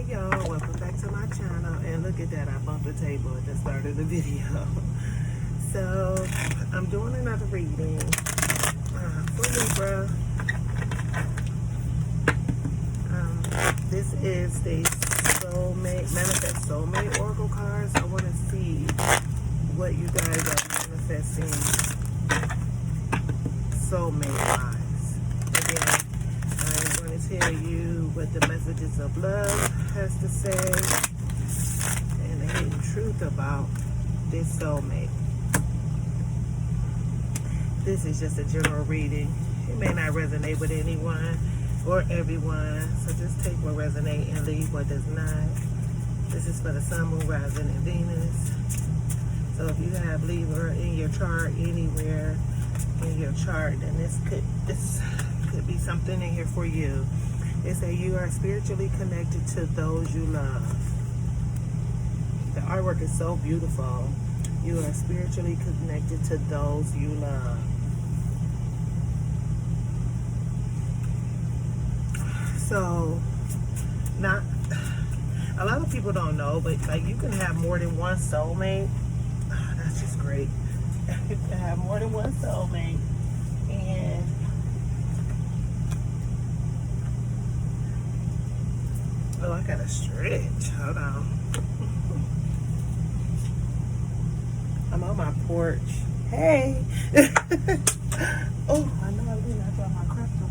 y'all, welcome back to my channel. And look at that, I bumped the table at the start of the video. So I'm doing another reading for Libra. This is the Soulmate, Manifest Soulmate Oracle cards. I want to see what you guys are manifesting soulmate wise. Again, I'm going to tell you what the messages of love has to say and the hidden truth about this soulmate. This is just a general reading. It may not resonate with anyone or everyone, so just take what resonates and leave what does not. This is for the sun, moon, rising, and Venus. So if you have Libra in your chart anywhere in your chart, then this could be something in here for you. It says you are spiritually connected to those you love. The artwork is so beautiful. You are spiritually connected to those you love. So, not a lot of people don't know, but like you can have more than one soulmate. Oh, that's just great. You can have more than one soulmate, and oh, I gotta stretch. Hold on. I'm on my porch. Hey. Oh, I know I did. I dropped my crystal.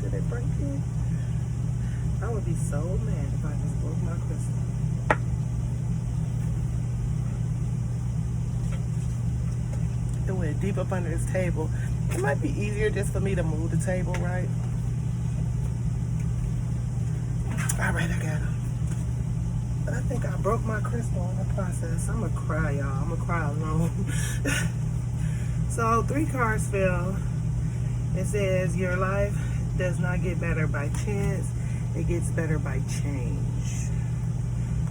Did it break it? I would be so mad if I just broke my crystal. It went deep up under this table. It might be easier just for me to move the table, right? All right, I got him. But I think I broke my crystal in the process. I'm gonna cry, y'all. I'm gonna cry alone. So 3 cards fell. It says your life does not get better by chance. It gets better by change.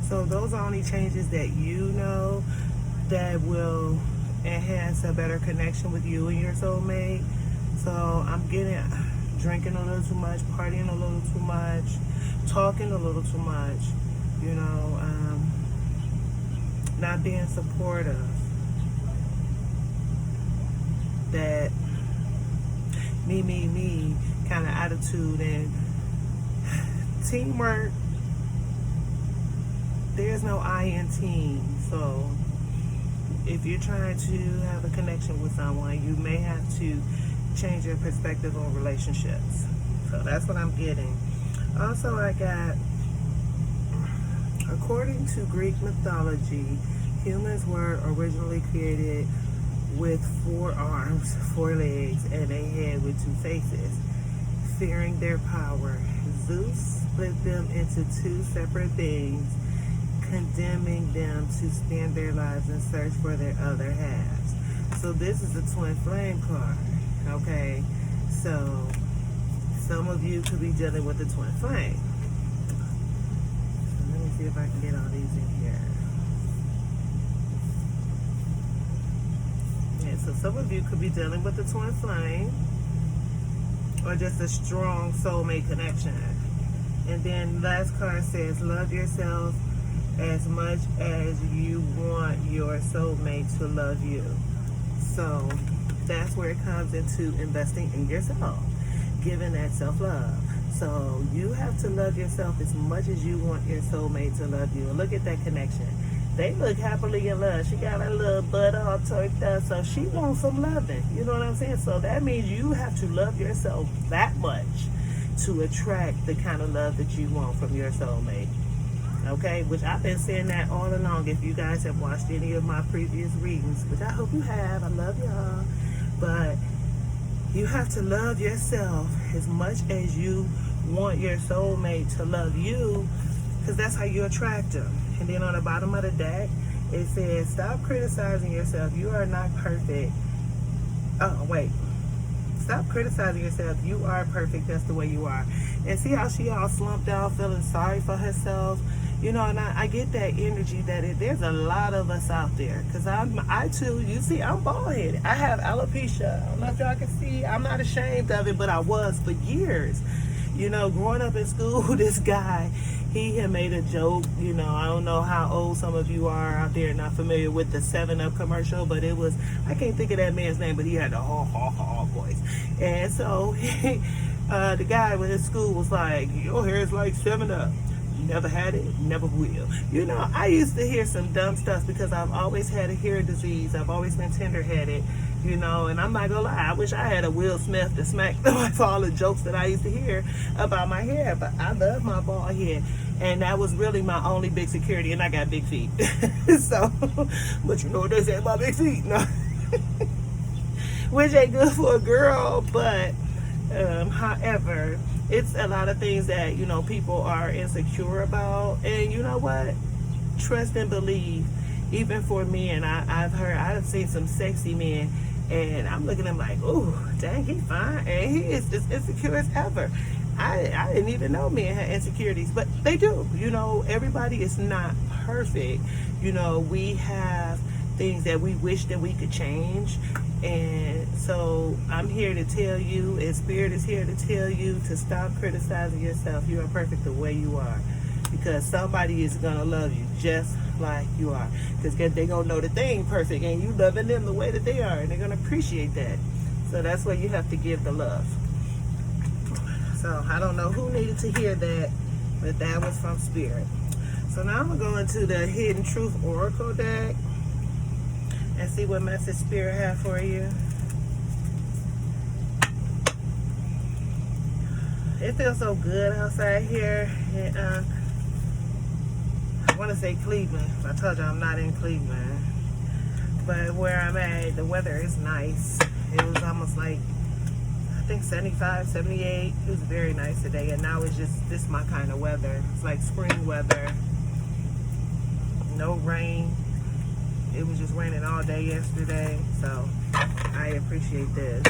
So those are only changes that you know that will enhance a better connection with you and your soulmate. So I'm getting drinking a little too much, partying a little too much, talking a little too much, you know, not being supportive. That me kind of attitude and teamwork. There's no I in team. So if you're trying to have a connection with someone, you may have to change your perspective on relationships. So that's what I'm getting. Also, I got, according to Greek mythology, humans were originally created with 4 arms, 4 legs, and a head with 2 faces. Fearing their power, Zeus split them into 2 separate beings, condemning them to spend their lives in search for their other halves. So this is a twin flame card, okay? So some of you could be dealing with the twin flame. So let me see if I can get all these in here. Yeah, so some of you could be dealing with the twin flame or just a strong soulmate connection. And then last card says love yourself as much as you want your soulmate to love you. So that's where it comes into investing in yourself, giving that self-love. So you have to love yourself as much as you want your soulmate to love you. And look at that connection. They look happily in love. She got her little butt all turned up, so she wants some loving. You know what I'm saying? So that means you have to love yourself that much to attract the kind of love that you want from your soulmate. Okay, which I've been saying that all along. If you guys have watched any of my previous readings, which I hope you have, I love y'all. But you have to love yourself as much as you want your soulmate to love you, because that's how you attract them. And then on the bottom of the deck, it says, stop criticizing yourself. You are not perfect. Oh, wait. Stop criticizing yourself. You are perfect. That's the way you are. And see how she all slumped down, feeling sorry for herself. You know, and I get that energy that there's a lot of us out there. Because I too, you see, I'm bald-headed. I have alopecia. I don't know if y'all can see. I'm not ashamed of it, but I was for years. You know, growing up in school, this guy, he had made a joke. You know, I don't know how old some of you are out there not familiar with the 7-Up commercial, but it was, I can't think of that man's name, but he had the ha voice. And so the guy with his school was like, your hair is like 7-Up. You never had it, never will. You know, I used to hear some dumb stuff because I've always had a hair disease. I've always been tender-headed, you know, and I'm not gonna lie, I wish I had a Will Smith to smack for all the jokes that I used to hear about my hair, but I love my bald head. And that was really my only big security, and I got big feet. So, but you know what they say about big feet, no? Which ain't good for a girl, but however, it's a lot of things that, you know, people are insecure about. And you know what? Trust and believe. Even for men, I've seen some sexy men, and I'm looking at him like, ooh, dang, he fine. And he is as insecure as ever. I didn't even know men had insecurities, but they do. You know, everybody is not perfect. You know, we have things that we wish that we could change. And so I'm here to tell you, and Spirit is here to tell you to stop criticizing yourself. You are perfect the way you are, because somebody is going to love you just like you are, because they're going to know that they ain't perfect, and you loving them the way that they are, and they're going to appreciate that. So that's why you have to give the love. So I don't know who needed to hear that, but that was from Spirit. So now I'm going to go into the Hidden Truth Oracle deck and see what message Spirit have for you. It feels so good outside here. And, I want to say Cleveland. I told you I'm not in Cleveland. But where I'm at, the weather is nice. It was almost like, I think 75, 78. It was very nice today. And now it's just, this my kind of weather. It's like spring weather. No rain. It was just raining all day yesterday, so I appreciate this.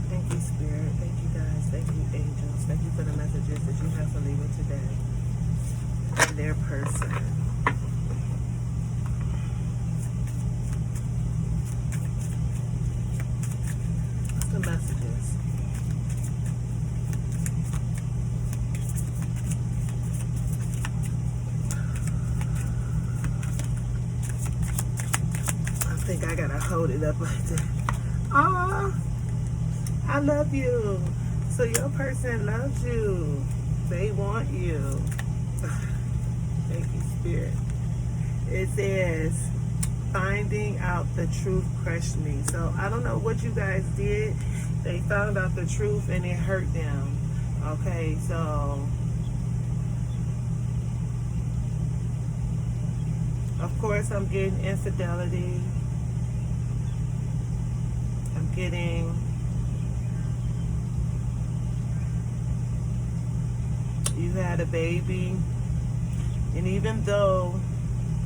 Thank you, Spirit. Thank you, guys. Thank you, angels. Thank you for the messages that you have for Libra today and their person. What's the messages? I think I gotta hold it up like that. Oh, I love you. So your person loves you. They want you. Thank you, Spirit. It says, finding out the truth crushed me. So I don't know what you guys did. They found out the truth and it hurt them. Okay, so of course I'm getting infidelity. I'm getting you had a baby, and even though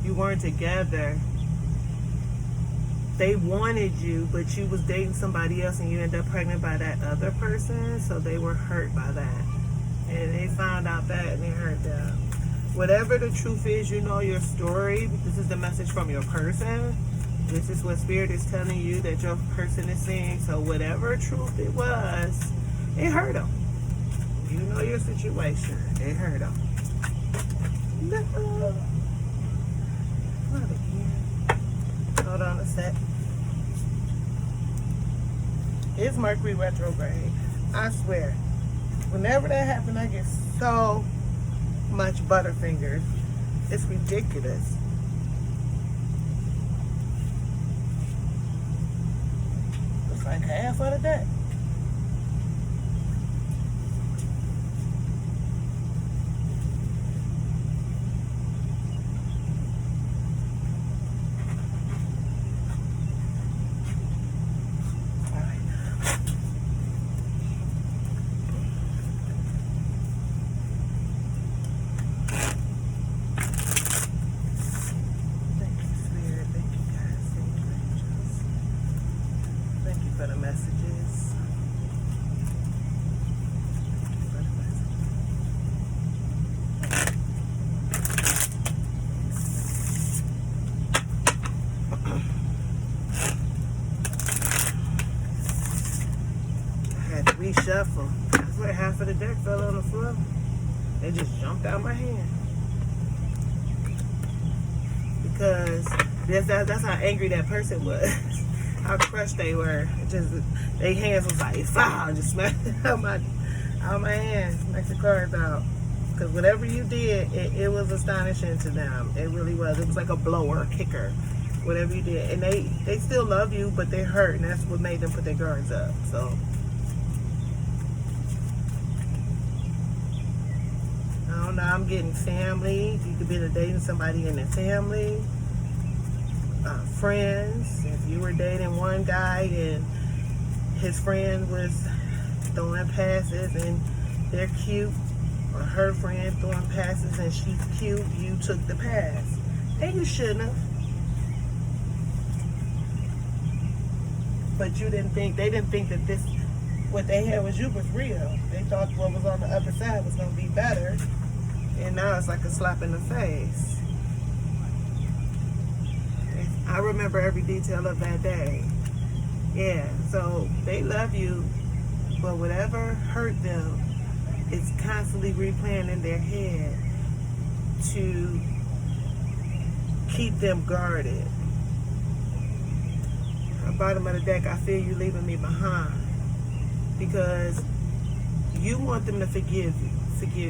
you weren't together, they wanted you, but you was dating somebody else and you ended up pregnant by that other person, so they were hurt by that. And they found out that and it hurt them. Whatever the truth is, you know your story. This is the message from your person. This is what Spirit is telling you that your person is saying. So whatever truth it was, it hurt them. You know your situation. It hurt them. No. Not again. Hold on a sec. It's Mercury retrograde. I swear. Whenever that happens, I get so much butterfingers. It's ridiculous. It's like half of the day. For the messages. like half of the deck fell on the floor. It just jumped out my hand. Because that's how angry that person was. How crushed they were. Just their hands was like, "Foul!" Just smacked out my hands, smacked the cards out. Because whatever you did, it was astonishing to them. It really was. It was like a blower, a kicker. Whatever you did, and they still love you, but they're hurt, and that's what made them put their guards up. So I don't know. I'm getting family. You could be dating somebody in the family. Friends. If you were dating one guy and his friend was throwing passes and they're cute, or her friend throwing passes and she's cute, you took the pass, and you shouldn't have. But they didn't think that what they had was real. They thought what was on the other side was going to be better. And now it's like a slap in the face. I remember every detail of that day. Yeah, so they love you, but whatever hurt them, it's constantly replaying in their head to keep them guarded. Bottom of the deck, I feel you leaving me behind, because you want them to forgive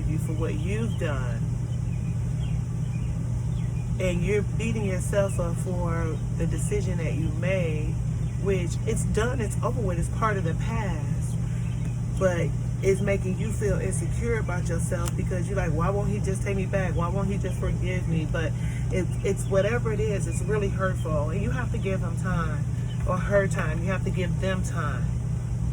you for what you've done, and you're beating yourself up for the decision that you made, which it's done, it's over with, it's part of the past, but it's making you feel insecure about yourself because you're like, why won't he just take me back? Why won't he just forgive me? But it's whatever it is, it's really hurtful, and you have to give them time. Or her time. You have to give them time.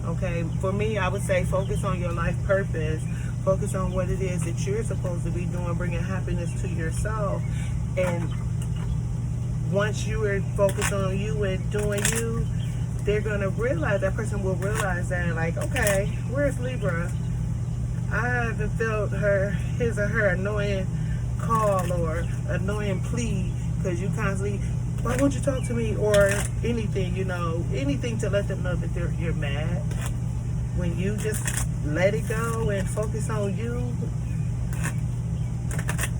Okay? For me, I would say focus on your life purpose. Focus on what it is that you're supposed to be doing, bringing happiness to yourself. And once you are focused on you and doing you, they're going to realize, that person will realize that, like, okay, where's Libra? I haven't felt his or her annoying call or annoying plea, because you constantly, why won't you talk to me, or anything, anything to let them know that you're mad. When you just let it go and focus on you,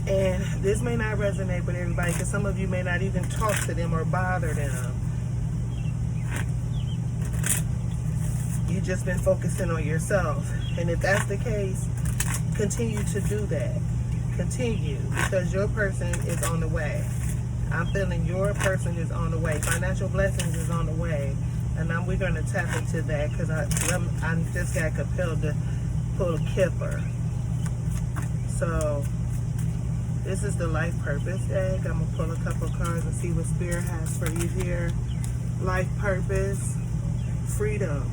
and this may not resonate with everybody, because some of you may not even talk to them or bother them. You've just been focusing on yourself, and if that's the case, continue to do that. Continue, because your person is on the way. I'm feeling your person is on the way. Financial blessings is on the way. And we're going to tap into that, because I just got compelled to pull a Kipper. So, this is the life purpose deck. I'm going to pull a couple cards and see what Spirit has for you here. Life purpose, freedom.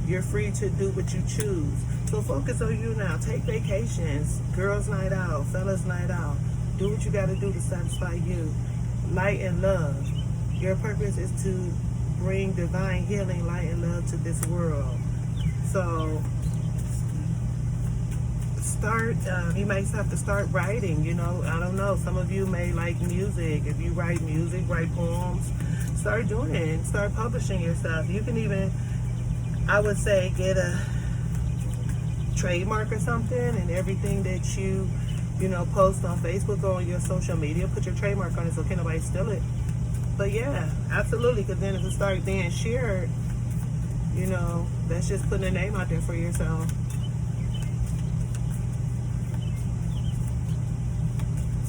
You're free to do what you choose. So focus on you now. Take vacations. Girls' night out. Fellas' night out. Do what you got to do to satisfy you. Light and love. Your purpose is to bring divine healing, light, and love to this world. So start, you might have to start writing, I don't know. Some of you may like music. If you write music, write poems, start doing it. Start publishing your stuff. You can even, I would say, get a trademark or something, and everything that you post on Facebook or on your social media, put your trademark on it so can't nobody steal it. But yeah, absolutely, because then if it starts being shared, that's just putting a name out there for yourself.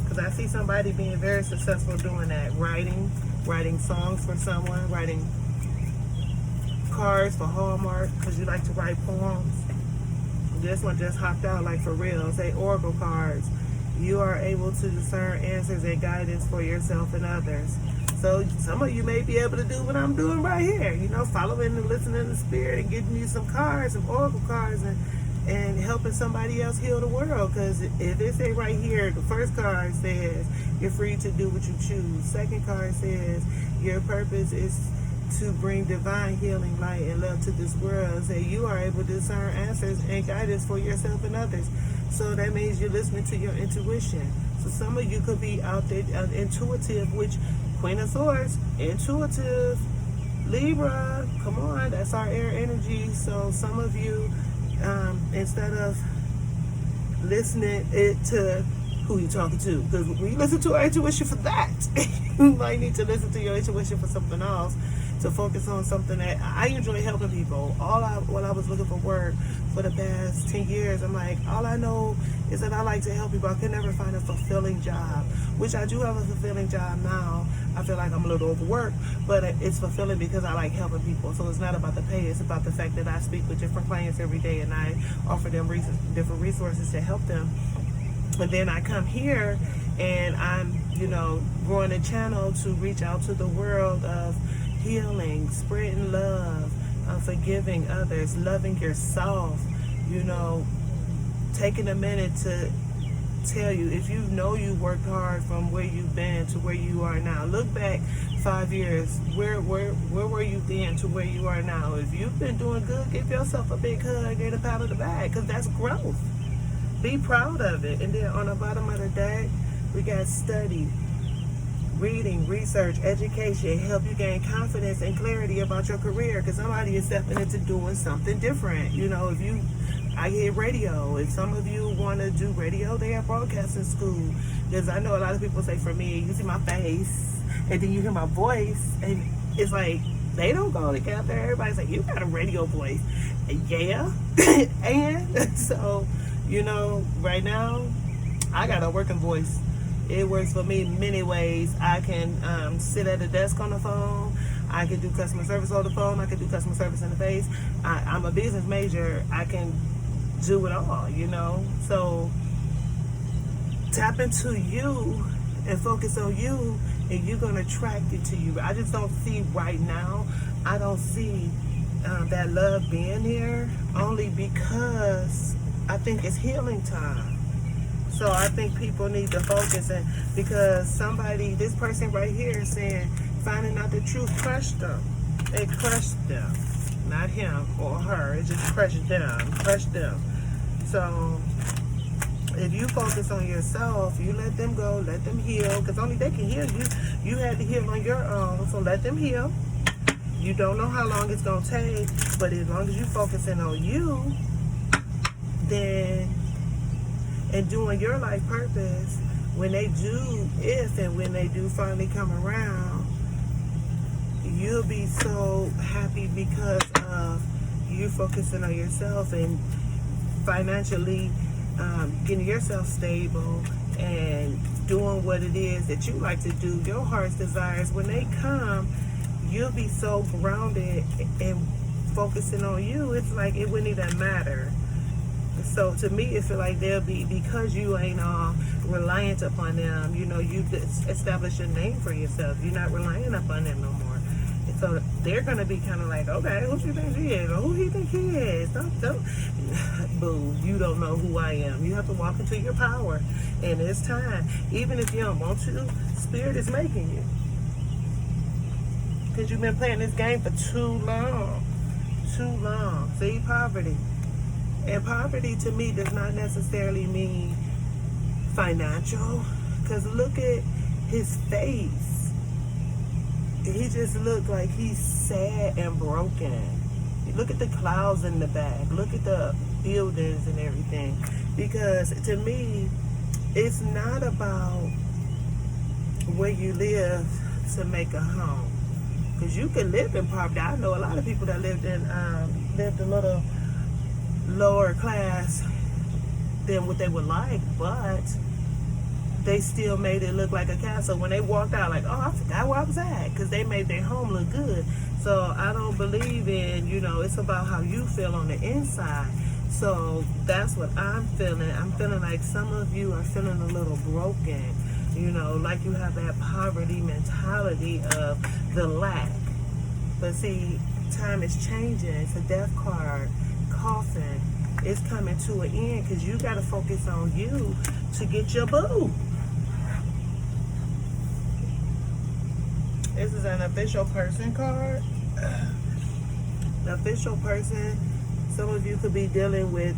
Because I see somebody being very successful doing that, writing songs for someone, writing cards for Hallmark, because you like to write poems. This one just hopped out, like, for real. Say oracle cards. You are able to discern answers and guidance for yourself and others. So some of you may be able to do what I'm doing right here. Following and listening to the Spirit and getting you some cards, some oracle cards, and helping somebody else heal the world. Because if they say right here, the first card says you're free to do what you choose. Second card says your purpose is to bring divine healing, light, and love to this world. So you are able to discern answers and guidance for yourself and others. So that means you're listening to your intuition. So some of you could be out there intuitive, which Queen of Swords, intuitive, Libra, come on, that's our air energy. So some of you instead of listening it to who you talking to, because when you listen to our intuition for that, you might need to listen to your intuition for something else, to focus on something that I enjoy helping people. When I was looking for work for the past 10 years, I'm like, all I know is that I like to help people. I could never find a fulfilling job, which I do have a fulfilling job now. I feel like I'm a little overworked, but it's fulfilling because I like helping people. So it's not about the pay, it's about the fact that I speak with different clients every day and I offer them different resources to help them. And then I come here and I'm, growing a channel to reach out to the world of healing, spreading love, forgiving others, loving yourself, taking a minute to tell you, if you know you worked hard from where you've been to where you are now, look back 5 years, where were you then to where you are now? If you've been doing good, give yourself a big hug and a pat on the back, because that's growth. Be proud of it. And then on the bottom of the deck, we got study, reading, research, education, help you gain confidence and clarity about your career, because somebody is stepping into doing something different. I hear radio. If some of you want to do radio, they have broadcasting school. Because I know a lot of people say, for me, you see my face and then you hear my voice, and it's like they don't go together. Everybody's like, you got a radio voice. Yeah. And so, right now, I got a working voice. It works for me many ways. I can sit at a desk on the phone. I can do customer service on the phone. I can do customer service in the face. I'm a business major. I can do it all, So tap into you and focus on you, and you're going to attract it to you. I just don't see right now, I don't see that love being here, only because I think it's healing time. So I think people need to focus, and because this person right here is saying, finding out the truth crushed them. It crushed them. Not him or her. It just crushed them. So if you focus on yourself, you let them go, let them heal, because only they can heal you. You had to heal on your own, so let them heal. You don't know how long it's going to take, but as long as you focusing on you, then, and doing your life purpose, when they do finally come around, you'll be so happy because of you focusing on yourself and financially getting yourself stable and doing what it is that you like to do, your heart's desires. When they come, you'll be so grounded and focusing on you, it's like it wouldn't even matter. So to me, it feel like they'll be, because you ain't all reliant upon them, you've established a name for yourself. You're not relying upon them no more. And so they're going to be kind of like, okay, who you think she is? Or who he think he is? Don't. Boo, you don't know who I am. You have to walk into your power. And it's time. Even if you don't want to, Spirit is making you. Because you've been playing this game for too long. See, poverty. And poverty to me does not necessarily mean financial. Because look at his face. He just looked like he's sad and broken. Look at the clouds in the back. Look at the buildings and everything. Because to me, it's not about where you live to make a home. Because you can live in poverty. I know a lot of people that lived a little lower class than what they would like, but they still made it look like a castle. When they walked out, like, oh, I forgot where I was at, because they made their home look good. So I don't believe in, it's about how you feel on the inside. So that's what I'm feeling. I'm feeling like some of you are feeling a little broken, like you have that poverty mentality of the lack. But see, time is changing. It's a death card. Coffin. It's coming to an end, because you got to focus on you to get your boo. This is an official person card. The official person, some of you could be dealing with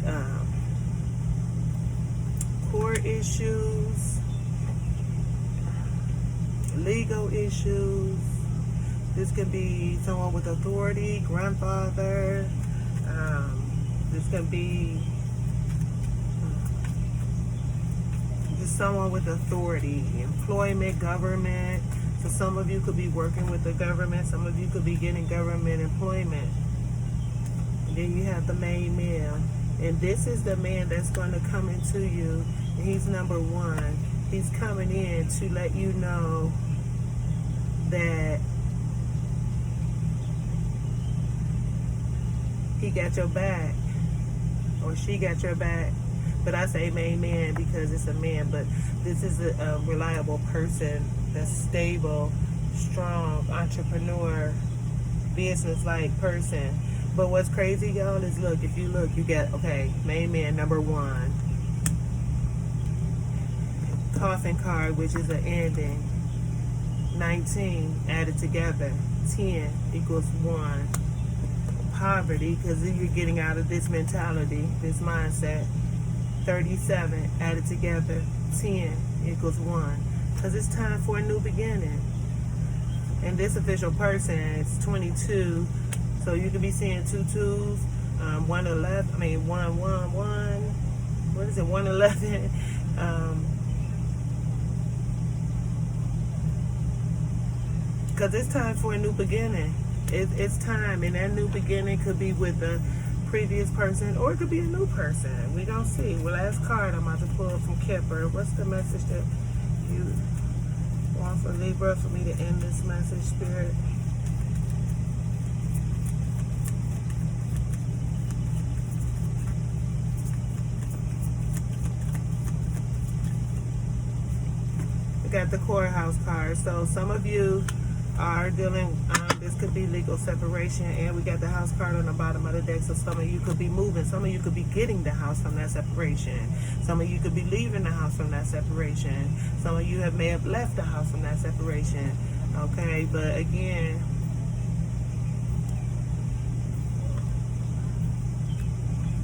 court issues, legal issues. This could be someone with authority, grandfather, This can be just someone with authority, employment, government. So some of you could be working with the government. Some of you could be getting government employment. And then you have the main man. And this is the man that's going to come into you. And he's number one. He's coming in to let you know that he got your back, or she got your back. But I say main man because it's a man, but this is a reliable person that's stable, strong, entrepreneur, business-like person. But what's crazy, y'all, is look, if you look, you got, okay, main man number one. Coffin card, which is an ending. 19 added together. 10 equals 1. Poverty, because you're getting out of this mentality, this mindset. 37 added together. 10 equals 1. Because it's time for a new beginning. And this official person is 22. So you could be seeing 2 2s, 111. I mean 111. What is it? 111. Because it's time for a new beginning. It's time, and that new beginning could be with the previous person, or it could be a new person. We gonna see. Well, last card I'm about to pull from Kipper. What's the message that you want for Libra for me to end this message, Spirit? We got the courthouse card. So some of you are dealing, this could be legal separation, and we got the house card on the bottom of the deck. So some of you could be moving, some of you could be getting the house from that separation, some of you could be leaving the house from that separation, some of you may have left the house from that separation. Okay, but again,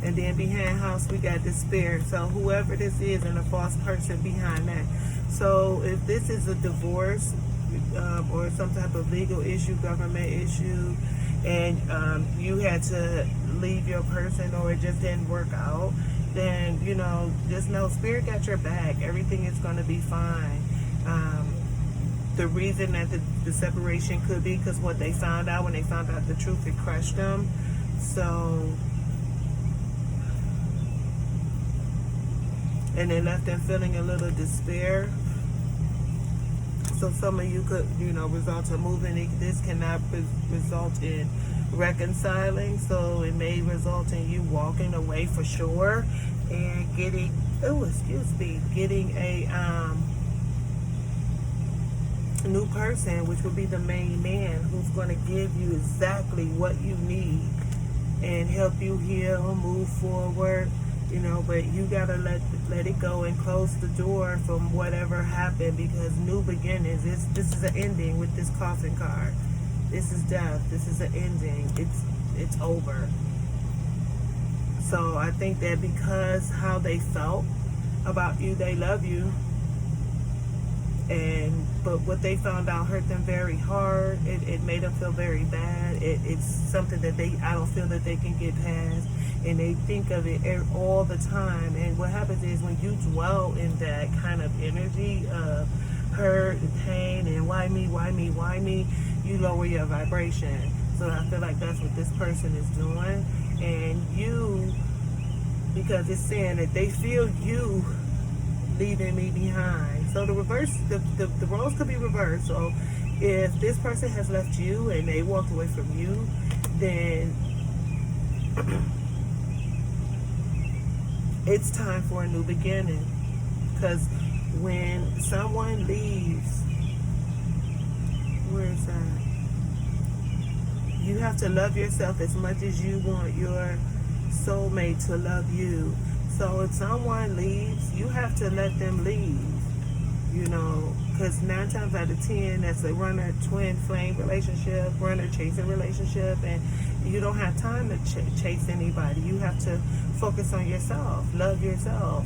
and then behind house we got despair. So whoever this is, and a false person behind that. So if this is a divorce, or some type of legal issue, government issue, and you had to leave your person, or it just didn't work out, then, you know, just know Spirit got your back. Everything is going to be fine. The reason that the separation could be because what they found out, when they found out the truth, it crushed them. So, and it left them feeling a little despair. So some of you could, you know, result in moving. This cannot result in reconciling. So it may result in you walking away for sure and getting, getting a new person, which would be the main man, who's going to give you exactly what you need and help you heal, move forward. You know, but you gotta let it go and close the door from whatever happened, because new beginnings. This is an ending with this coffin card. This is death. This is an ending. It's over. So I think that because how they felt about you, they love you. But what they found out hurt them very hard. It made them feel very bad. It's something that I don't feel that they can get past. And they think of it all the time. And what happens is when you dwell in that kind of energy of hurt and pain and why me, you lower your vibration. So I feel like that's what this person is doing. And you, because it's saying that they feel you leaving me behind. So the reverse, the roles could be reversed. So if this person has left you and they walked away from you, then it's time for a new beginning. Because when someone leaves, where is that? You have to love yourself as much as you want your soulmate to love you. So if someone leaves, you have to let them leave. You know, because 9 times out of 10, that's a runner, twin flame relationship, runner chasing relationship, and you don't have time to chase anybody. You have to focus on yourself, love yourself.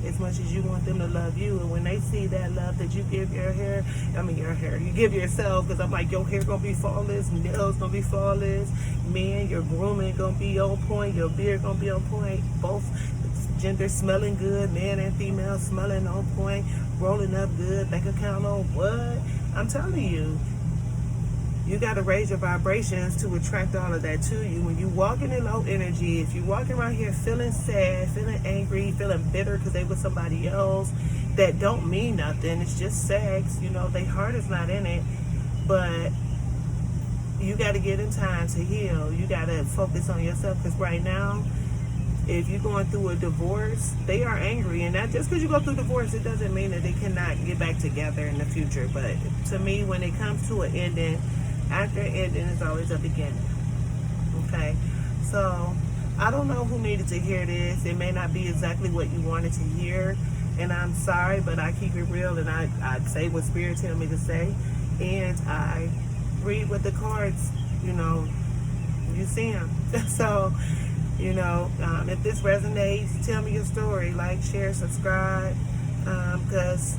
as much as you want them to love you. And when they see that love that you give you give yourself, because I'm like, your hair gonna be flawless, nails gonna be flawless, man, your grooming gonna be on point, your beard gonna be on point, both gender smelling good, man and female smelling on point, rolling up good, bank account on what? I'm telling you, you got to raise your vibrations to attract all of that to you. When you walking in low energy, if you walking around here feeling sad, feeling angry, feeling bitter because they with somebody else, that don't mean nothing. It's just sex. You know, their heart is not in it. But you got to get in time to heal. You got to focus on yourself, because right now, if you're going through a divorce, they are angry. And that just because you go through divorce, it doesn't mean that they cannot get back together in the future. But to me, when it comes to an ending, after an ending is always a beginning. Okay? So, I don't know who needed to hear this. It may not be exactly what you wanted to hear. And I'm sorry, but I keep it real, and I say what Spirit tell me to say. And I read what the cards, you know, you see them. So, you know, if this resonates, tell me your story. Like, share, subscribe, because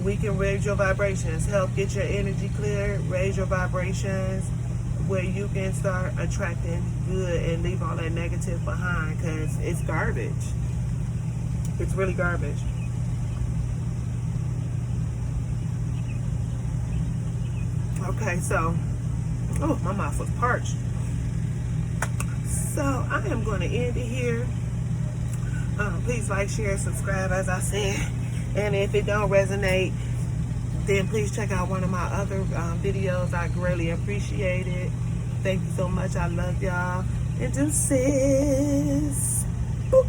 we can raise your vibrations, help get your energy clear, raise your vibrations where you can start attracting good and leave all that negative behind, because it's garbage. It's really garbage. Okay, so, oh, my mouth was parched. So I am going to end it here. Please like, share, subscribe, as I said. And if it don't resonate, then please check out one of my other videos. I greatly appreciate it. Thank you so much. I love y'all. And deuces. Boop.